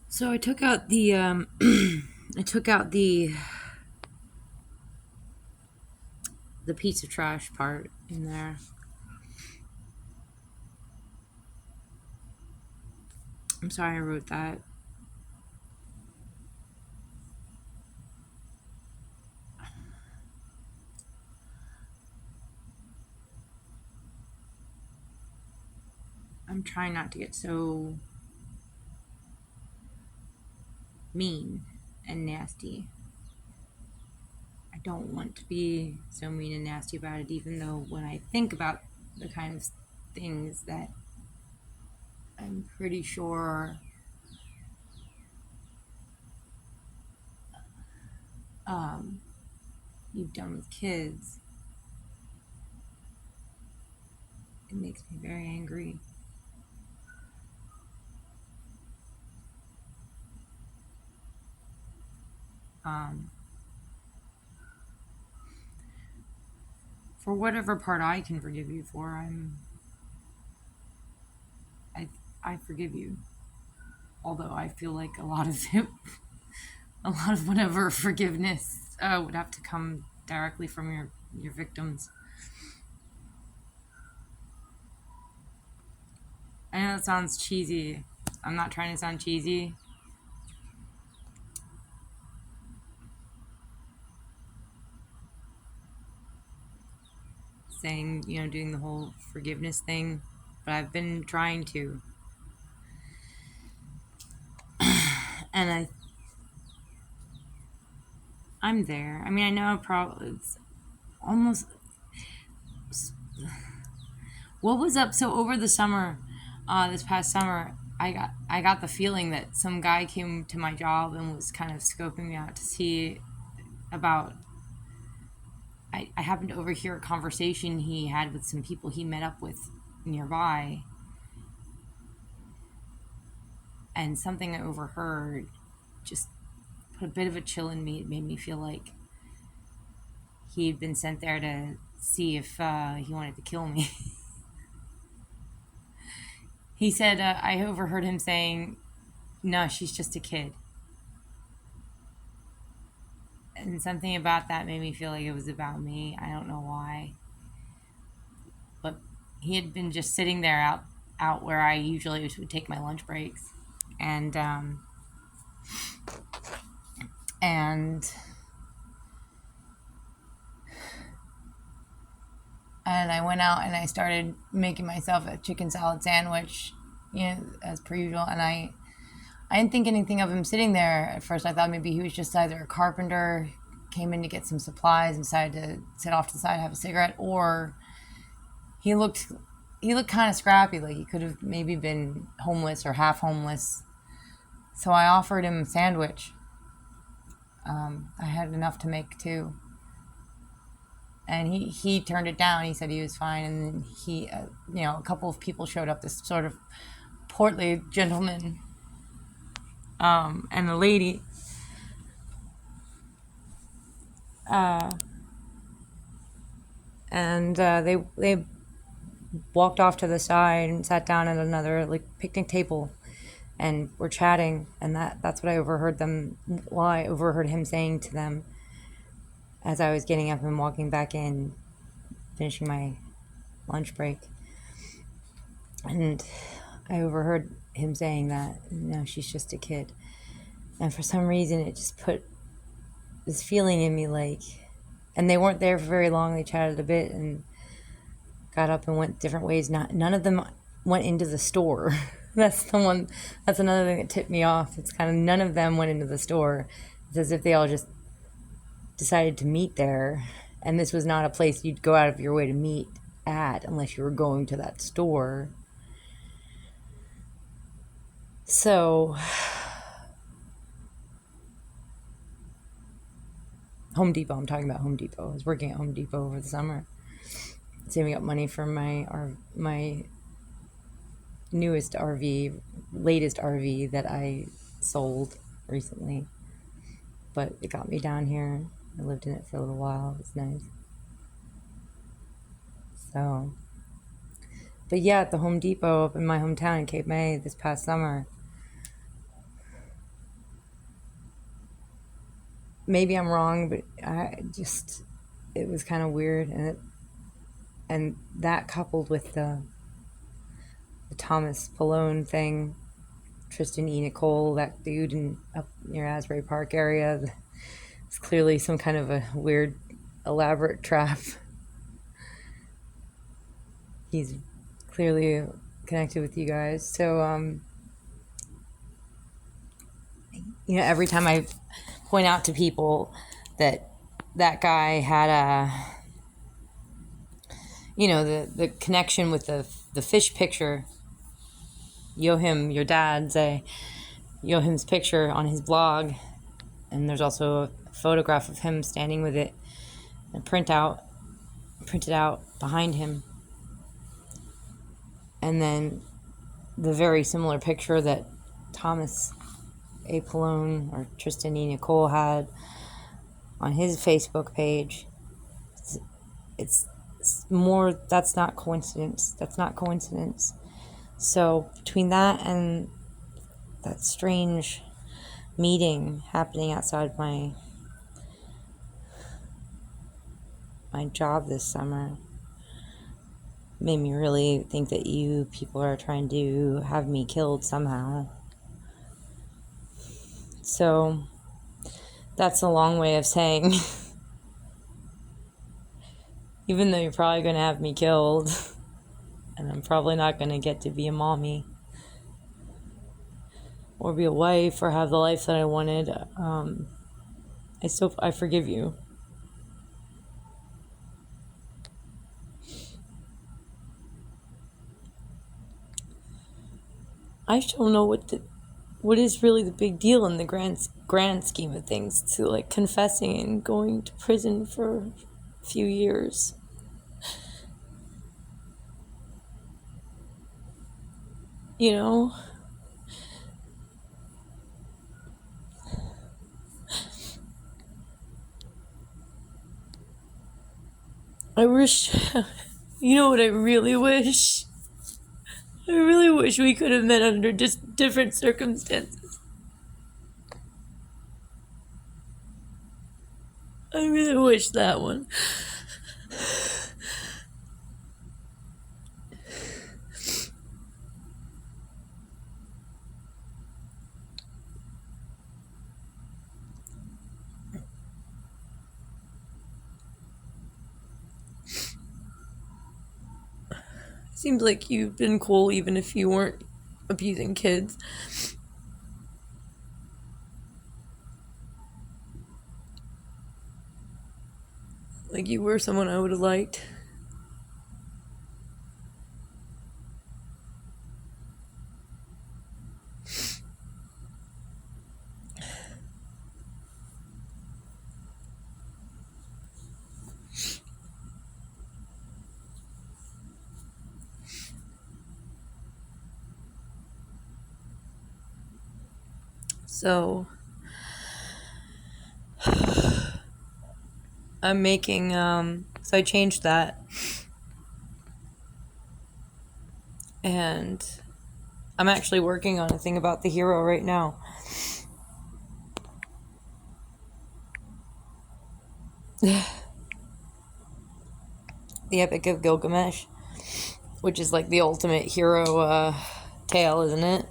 So I took out the I took out the piece of trash part in there. I'm sorry I wrote that. I'm trying not to get so mean and nasty. I don't want to be so mean and nasty about it, even though when I think about the kind of things that I'm pretty sure um, you've done with kids, it makes me very angry. Um, for whatever part I can forgive you for, I I forgive you. Although I feel like a lot of whatever forgiveness would have to come directly from your victims. I know that sounds cheesy. I'm not trying to sound cheesy. Saying, doing the whole forgiveness thing, but I've been trying to. And I'm there. I mean, I know probably it's almost what was up. So over the summer, this past summer, I got the feeling that some guy came to my job and was kind of scoping me out to see about. I happened to overhear a conversation he had with some people he met up with nearby, and something I overheard just put a bit of a chill in me. It made me feel like he'd been sent there to see if he wanted to kill me. He said, I overheard him saying, no, she's just a kid. And something about that made me feel like it was about me. I don't know why. But he had been just sitting there out where I usually would take my lunch breaks. And and I went out and I started making myself a chicken salad sandwich, as per usual. And I didn't think anything of him sitting there at first. I thought maybe he was just either a carpenter, came in to get some supplies and decided to sit off to the side, have a cigarette, or he looked he looked kind of scrappy, like he could have maybe been homeless or half homeless. So I offered him a sandwich. I had enough to make two, and he turned it down. He said he was fine, and a couple of people showed up. This sort of portly gentleman, and the lady, and they walked off to the side and sat down at another like picnic table, and were chatting. And that's what I overheard them. Well, I overheard him saying to them as I was getting up and walking back in, finishing my lunch break. And I overheard him saying that, no, she's just a kid. And for some reason, it just put this feeling in me like, and they weren't there for very long. They chatted a bit and got up and went different ways. None of them went into the store. That's another thing that tipped me off. It's kind of none of them went into the store. It's as if they all just decided to meet there. And this was not a place you'd go out of your way to meet at unless you were going to that store. So, Home Depot, I'm talking about Home Depot. I was working at Home Depot over the summer, saving up money for my newest RV, latest RV that I sold recently. But it got me down here. I lived in it for a little while. It was nice. So, but yeah, at the Home Depot up in my hometown in Cape May this past summer, maybe I'm wrong, but it was kind of weird, and that coupled with the Thomas Pallone thing, Tristan E. Nicole, that dude in up near Asbury Park area, it's clearly some kind of a weird, elaborate trap. He's clearly connected with you guys. So, every time I point out to people that guy had the connection with the fish picture, Yohim, your dad, Yohim's picture on his blog, and there's also a photograph of him standing with it, and printed out behind him. And then the very similar picture that Thomas A. Pallone or Tristan E. Nicole had on his Facebook page. It's more, that's not coincidence. So between that and that strange meeting happening outside my job this summer, made me really think that you people are trying to have me killed somehow. So that's a long way of saying, even though you're probably going to have me killed, and I'm probably not going to get to be a mommy or be a wife or have the life that I wanted, I forgive you. I just don't know what is really the big deal in the grand scheme of things, to like confessing and going to prison for a few years. I wish, what I really wish? I really wish we could have met under just different circumstances. I really wish that one. Seems like you've been cool even if you weren't abusing kids. Like you were someone I would have liked. So I'm making so I changed that, and I'm actually working on a thing about the hero right now. The Epic of Gilgamesh, which is like the ultimate hero tale, isn't it?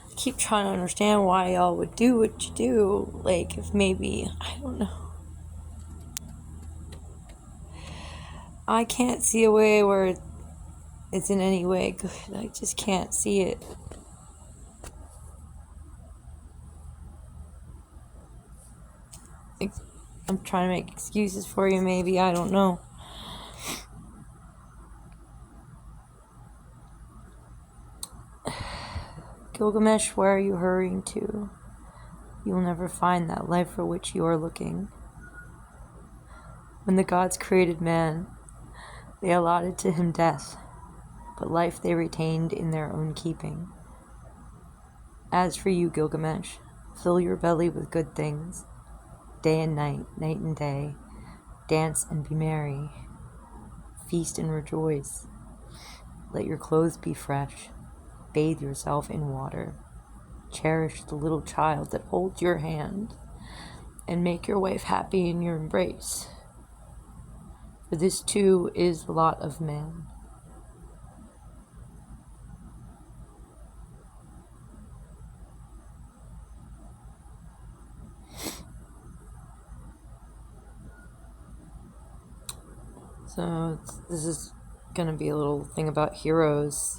I keep trying to understand why y'all would do what you do. Like, if maybe, I don't know. I can't see a way where it's in any way good. I just can't see it. I'm trying to make excuses for you, maybe. I don't know. Gilgamesh, where are you hurrying to? You will never find that life for which you are looking. When the gods created man, they allotted to him death, but life they retained in their own keeping. As for you, Gilgamesh, fill your belly with good things, day and night, night and day, dance and be merry, feast and rejoice. Let your clothes be fresh. Bathe yourself in water. Cherish the little child that holds your hand, and make your wife happy in your embrace. For this too is the lot of man. So this is going to be a little thing about heroes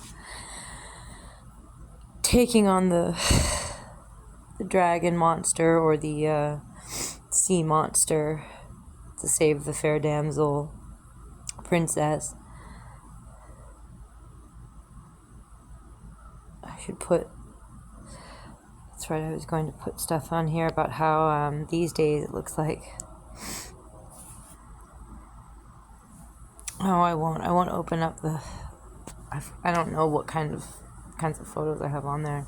taking on the dragon monster or the sea monster to save the fair damsel princess. That's right, I was going to put stuff on here about how these days it looks like, I won't open up I don't know what kinds of photos I have on there.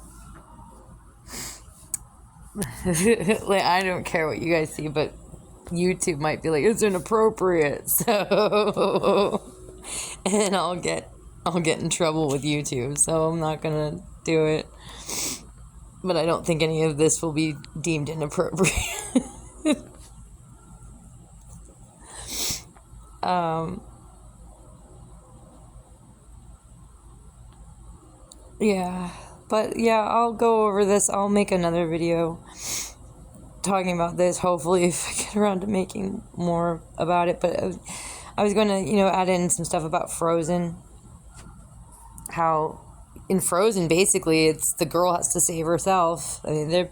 Like, I don't care what you guys see, but YouTube might be like, it's inappropriate, so and I'll get in trouble with YouTube, so I'm not gonna do it. But I don't think any of this will be deemed inappropriate. Yeah, but yeah, I'll go over this. I'll make another video talking about this, hopefully, if I get around to making more about it. But I was going to, add in some stuff about Frozen. How in Frozen, basically, it's the girl has to save herself. I mean,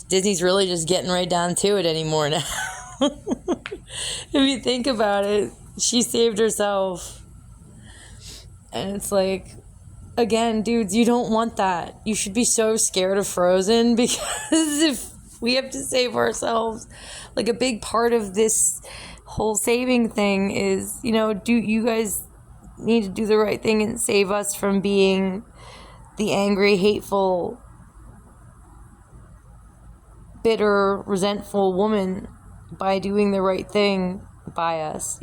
Disney's really just getting right down to it anymore now. If you think about it, she saved herself. And it's like, again, dudes, you don't want that. You should be so scared of Frozen, because if we have to save ourselves, like, a big part of this whole saving thing is, do you guys need to do the right thing and save us from being the angry, hateful, bitter, resentful woman by doing the right thing by us,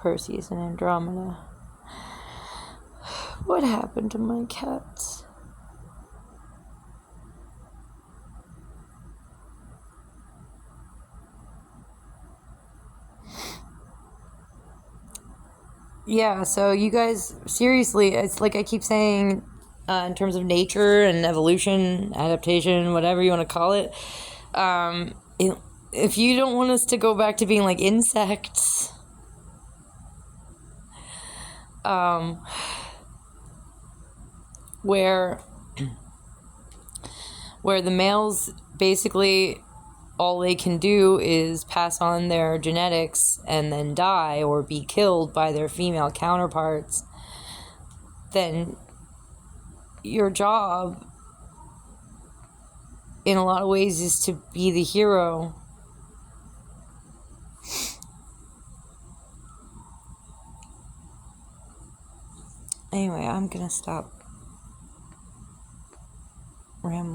Perseus and Andromeda. What happened to my cats? Yeah, so you guys, seriously, it's like I keep saying, in terms of nature and evolution, adaptation, whatever you want to call it, if you don't want us to go back to being like insects, where the males basically all they can do is pass on their genetics and then die or be killed by their female counterparts, then your job in a lot of ways is to be the hero. Anyway, I'm gonna stop rambling.